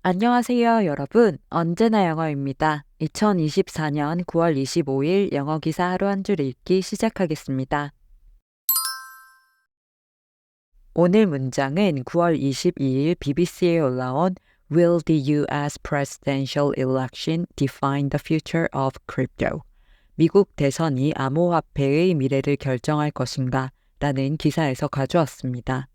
안녕하세요, 여러분. 언제나 영어입니다. 2024년 9월 25일 영어 기사 하루 한 줄 읽기 시작하겠습니다. 오늘 문장은 9월 22일 BBC에 올라온 Will the US presidential election define the future of crypto? 미국 대선이 암호화폐의 미래를 결정할 것인가? 라는 기사에서 가져왔습니다.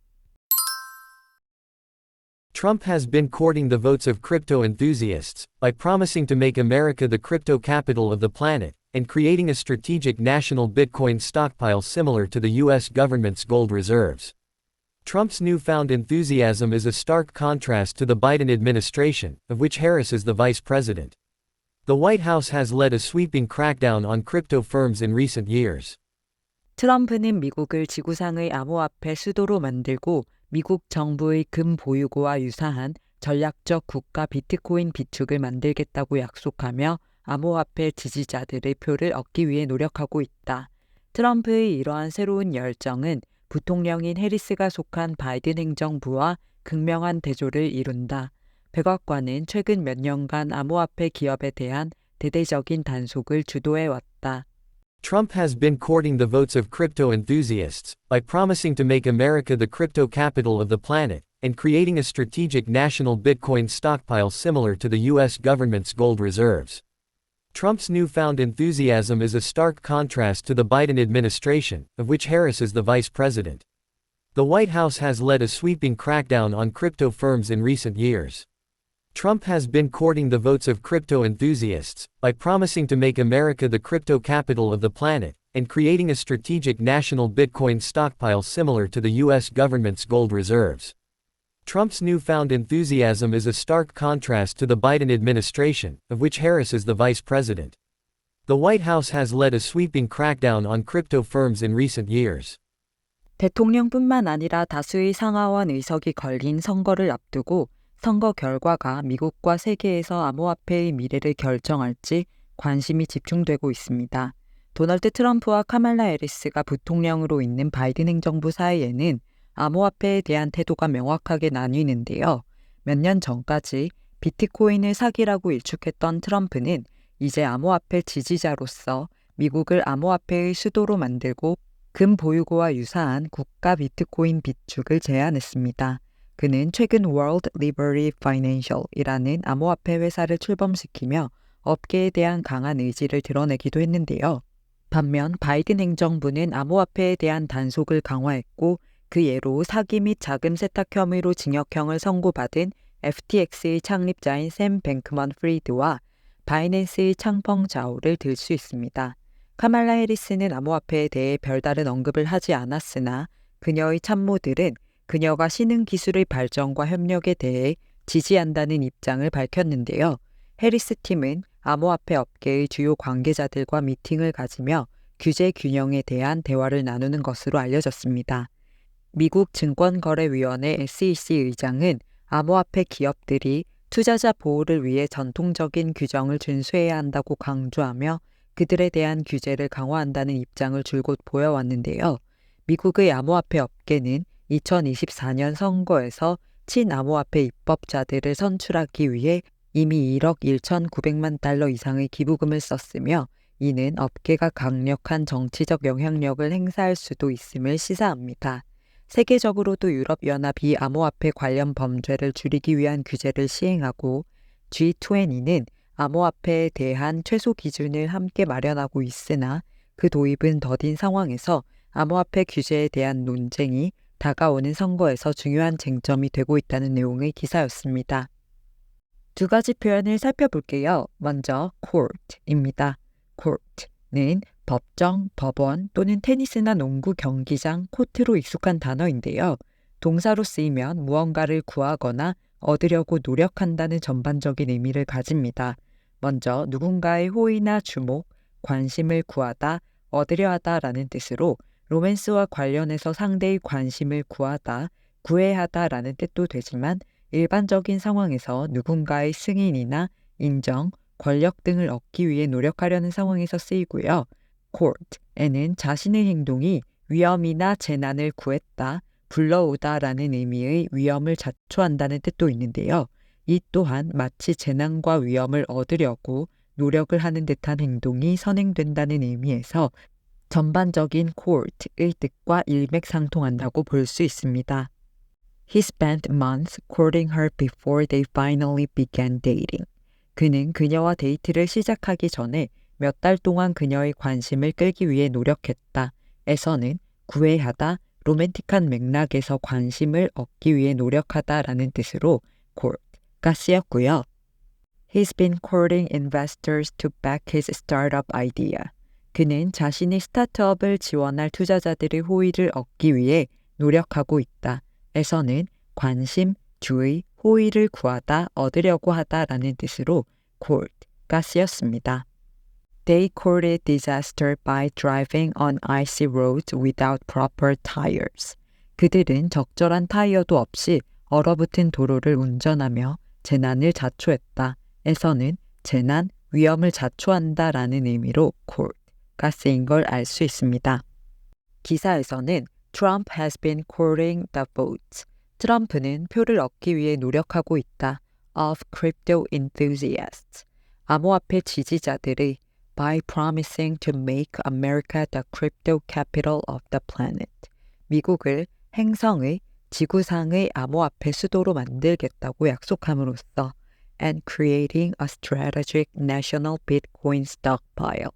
Trump has been courting the votes of crypto enthusiasts by promising to make America the crypto capital of the planet and creating a strategic national Bitcoin stockpile similar to the U.S. government's gold reserves. Trump's newfound enthusiasm is a stark contrast to the Biden administration, of which Harris is the vice president. The White House has led a sweeping crackdown on crypto firms in recent years. 트럼프는 미국을 지구상의 암호화폐 수도로 만들고 미국 정부의 금 보유고와 유사한 전략적 국가 비트코인 비축을 만들겠다고 약속하며 암호화폐 지지자들의 표를 얻기 위해 노력하고 있다. 트럼프의 이러한 새로운 열정은 부통령인 해리스가 속한 바이든 행정부와 극명한 대조를 이룬다. 백악관은 최근 몇 년간 암호화폐 기업에 대한 대대적인 단속을 주도해왔다. Trump has been courting the votes of crypto enthusiasts by promising to make America the crypto capital of the planet and creating a strategic national Bitcoin stockpile similar to the U.S. government's gold reserves. Trump's newfound enthusiasm is a stark contrast to the Biden administration, of which Harris is the vice president. The White House has led a sweeping crackdown on crypto firms in recent years. Trump has been courting the votes of crypto enthusiasts by promising to make America the crypto capital of the planet and creating a strategic national Bitcoin stockpile similar to the U.S. government's gold reserves. Trump's newfound enthusiasm is a stark contrast to the Biden administration, of which Harris is the vice president. The White House has led a sweeping crackdown on crypto firms in recent years. 대통령뿐만 아니라 다수의 상하원 의석이 걸린 선거를 앞두고 선거 결과가 미국과 세계에서 암호화폐의 미래를 결정할지 관심이 집중되고 있습니다. 도널드 트럼프와 카말라 해리스가 부통령으로 있는 바이든 행정부 사이에는 암호화폐에 대한 태도가 명확하게 나뉘는데요. 몇 년 전까지 비트코인을 사기라고 일축했던 트럼프는 이제 암호화폐 지지자로서 미국을 암호화폐의 수도로 만들고 금 보유고와 유사한 국가 비트코인 비축을 제안했습니다. 그는 최근 World Liberty Financial이라는 암호화폐 회사를 출범시키며 업계에 대한 강한 의지를 드러내기도 했는데요. 반면 바이든 행정부는 암호화폐에 대한 단속을 강화했고 그 예로 사기 및 자금 세탁 혐의로 징역형을 선고받은 FTX의 창립자인 샘 뱅크먼 프리드와 바이낸스의 창펑 자오를 들 수 있습니다. 카말라 해리스는 암호화폐에 대해 별다른 언급을 하지 않았으나 그녀의 참모들은 그녀가 신흥 기술의 발전과 협력에 대해 지지한다는 입장을 밝혔는데요. 해리스 팀은 암호화폐 업계의 주요 관계자들과 미팅을 가지며 규제 균형에 대한 대화를 나누는 것으로 알려졌습니다. 미국 증권거래위원회 SEC 의장은 암호화폐 기업들이 투자자 보호를 위해 전통적인 규정을 준수해야 한다고 강조하며 그들에 대한 규제를 강화한다는 입장을 줄곧 보여왔는데요. 미국의 암호화폐 업계는 2024년 선거에서 친암호화폐 입법자들을 선출하기 위해 이미 1억 1,900만 달러 이상의 기부금을 썼으며 이는 업계가 강력한 정치적 영향력을 행사할 수도 있음을 시사합니다. 세계적으로도 유럽연합이 암호화폐 관련 범죄를 줄이기 위한 규제를 시행하고 G20는 암호화폐에 대한 최소 기준을 함께 마련하고 있으나 그 도입은 더딘 상황에서 암호화폐 규제에 대한 논쟁이 다가오는 선거에서 중요한 쟁점이 되고 있다는 내용의 기사였습니다. 두 가지 표현을 살펴볼게요. 먼저 court입니다. court는 법정, 법원 또는 테니스나 농구 경기장, 코트로 익숙한 단어인데요. 동사로 쓰이면 무언가를 구하거나 얻으려고 노력한다는 전반적인 의미를 가집니다. 먼저 누군가의 호의나 주목, 관심을 구하다, 얻으려 하다라는 뜻으로 로맨스와 관련해서 상대의 관심을 구하다, 구애하다라는 뜻도 되지만 일반적인 상황에서 누군가의 승인이나 인정, 권력 등을 얻기 위해 노력하려는 상황에서 쓰이고요. court에는 자신의 행동이 위험이나 재난을 구했다, 불러오다라는 의미의 위험을 자초한다는 뜻도 있는데요. 이 또한 마치 재난과 위험을 얻으려고 노력을 하는 듯한 행동이 선행된다는 의미에서 전반적인 court의 뜻과 일맥상통한다고 볼 수 있습니다. He spent months courting her before they finally began dating. 그는 그녀와 데이트를 시작하기 전에 몇 달 동안 그녀의 관심을 끌기 위해 노력했다. 에서는 구애하다, 로맨틱한 맥락에서 관심을 얻기 위해 노력하다라는 뜻으로 court가 쓰였고요. He's been courting investors to back his startup idea. 그는 자신의 스타트업을 지원할 투자자들의 호의를 얻기 위해 노력하고 있다. 에서는 관심, 주의, 호의를 구하다, 얻으려고 하다라는 뜻으로 court가 쓰였습니다. They courted disaster by driving on icy roads without proper tires. 그들은 적절한 타이어도 없이 얼어붙은 도로를 운전하며 재난을 자초했다. 에서는 재난, 위험을 자초한다라는 의미로 court가 쓰인 걸 알 수 있습니다. 기사에서는 Trump has been courting the votes. 트럼프는 표를 얻기 위해 노력하고 있다. of crypto enthusiasts. 암호화폐 지지자들의 by promising to make America the crypto capital of the planet. 미국을 행성의 지구상의 암호화폐 수도로 만들겠다고 약속함으로써 and creating a strategic national Bitcoin stockpile.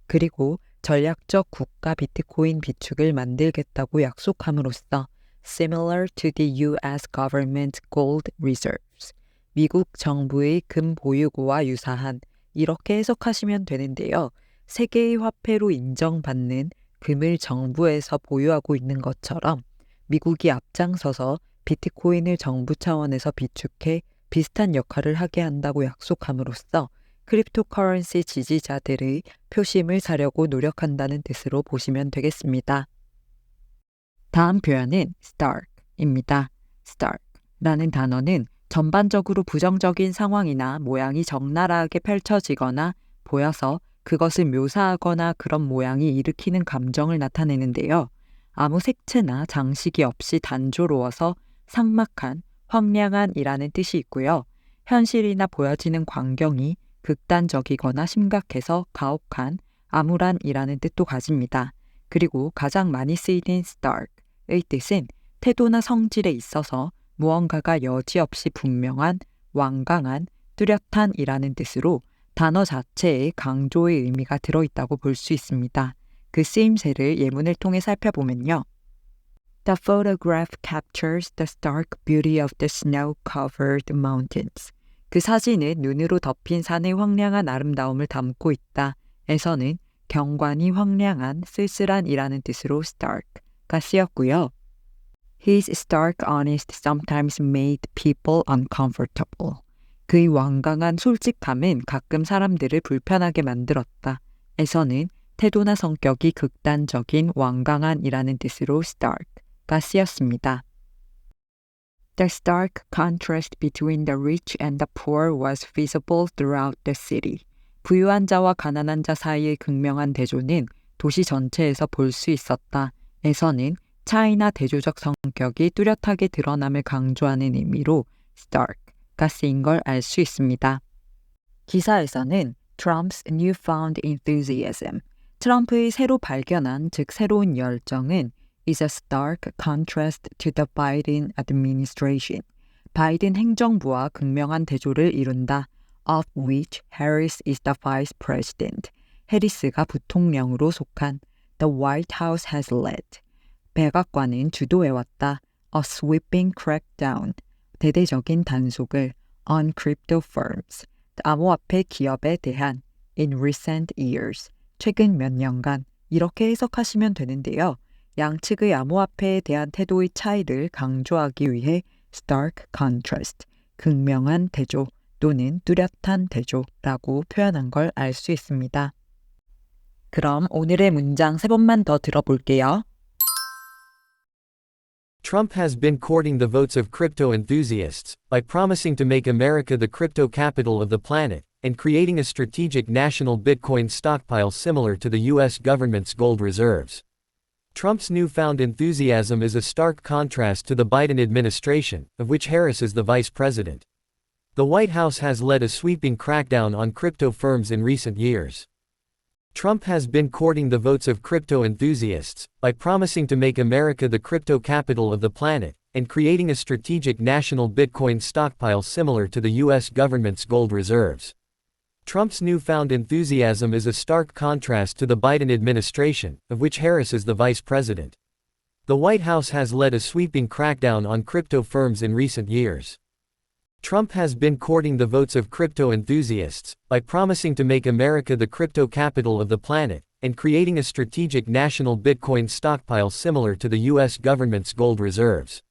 그리고 전략적 국가 비트코인 비축을 만들겠다고 약속함으로써 similar to the U.S. government's gold reserves. 미국 정부의 금 보유고와 유사한 이렇게 해석하시면 되는데요. 세계의 화폐로 인정받는 금을 정부에서 보유하고 있는 것처럼 미국이 앞장서서 비트코인을 정부 차원에서 비축해 비슷한 역할을 하게 한다고 약속함으로써 크립토커런시 지지자들의 표심을 사려고 노력한다는 뜻으로 보시면 되겠습니다. 다음 표현은 stark입니다. stark라는 단어는 전반적으로 부정적인 상황이나 모양이 적나라하게 펼쳐지거나 보여서 그것을 묘사하거나 그런 모양이 일으키는 감정을 나타내는데요. 아무 색채나 장식이 없이 단조로워서 삭막한, 황량한이라는 뜻이 있고요. 현실이나 보여지는 광경이 극단적이거나 심각해서 가혹한, 암울한이라는 뜻도 가집니다. 그리고 가장 많이 쓰이는 stark의 뜻은 태도나 성질에 있어서 무언가가 여지없이 분명한, 완강한, 뚜렷한이라는 뜻으로 단어 자체에 강조의 의미가 들어있다고 볼 수 있습니다. 그 쓰임새를 예문을 통해 살펴보면요. The photograph captures the stark beauty of the snow-covered mountains. 그 사진은 눈으로 덮인 산의 황량한 아름다움을 담고 있다. 에서는 경관이 황량한, 쓸쓸한이라는 뜻으로 stark가 쓰였고요. His stark honest sometimes made people uncomfortable. 그의 완강한 솔직함은 가끔 사람들을 불편하게 만들었다. 에서는 태도나 성격이 극단적인 완강한이라는 뜻으로 stark가 쓰였습니다. The stark contrast between the rich and the poor was visible throughout the city. 부유한 자와 가난한 자 사이의 극명한 대조는 도시 전체에서 볼 수 있었다. 에서는 차이나 대조적 성격이 뚜렷하게 드러남을 강조하는 의미로 stark가 쓰인 걸 알 수 있습니다. 기사에서는 Trump's newfound enthusiasm, 트럼프의 새로 발견한 즉 새로운 열정은 is a stark contrast to the Biden administration. 바이든 행정부와 극명한 대조를 이룬다. Of which Harris is the vice president. 해리스가 부통령으로 속한 The White House has led. 백악관은 주도해왔다. A sweeping crackdown. 대대적인 단속을 on crypto firms. 암호화폐 기업에 대한 in recent years. 최근 몇 년간 이렇게 해석하시면 되는데요. 양측의 암호화폐에 대한 태도의 차이를 강조하기 위해 stark contrast, 극명한 대조 또는 뚜렷한 대조라고 표현한 걸 알 수 있습니다. 그럼 오늘의 문장 3번만 더 들어볼게요. Trump has been courting the votes of crypto enthusiasts by promising to make America the crypto capital of the planet and creating a strategic national Bitcoin stockpile similar to the U.S. government's gold reserves. Trump's newfound enthusiasm is a stark contrast to the Biden administration, of which Harris is the vice president. The White House has led a sweeping crackdown on crypto firms in recent years. Trump has been courting the votes of crypto enthusiasts by promising to make America the crypto capital of the planet and creating a strategic national Bitcoin stockpile similar to the U.S. government's gold reserves. Trump's newfound enthusiasm is a stark contrast to the Biden administration, of which Harris is the vice president. The White House has led a sweeping crackdown on crypto firms in recent years. Trump has been courting the votes of crypto enthusiasts by promising to make America the crypto capital of the planet and creating a strategic national Bitcoin stockpile similar to the U.S. government's gold reserves.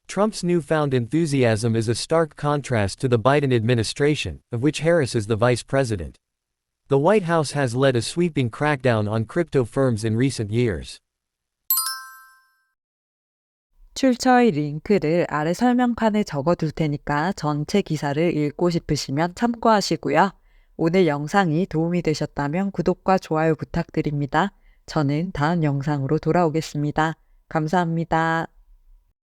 Trump's newfound enthusiasm is a stark contrast to the Biden administration, of which Harris is the vice president. The White House has led a sweeping crackdown on crypto firms in recent years. 출처의 링크를 아래 설명판에 적어둘 테니까 전체 기사를 읽고 싶으시면 참고하시고요. 오늘 영상이 도움이 되셨다면 구독과 좋아요 부탁드립니다. 저는 다음 영상으로 돌아오겠습니다. 감사합니다.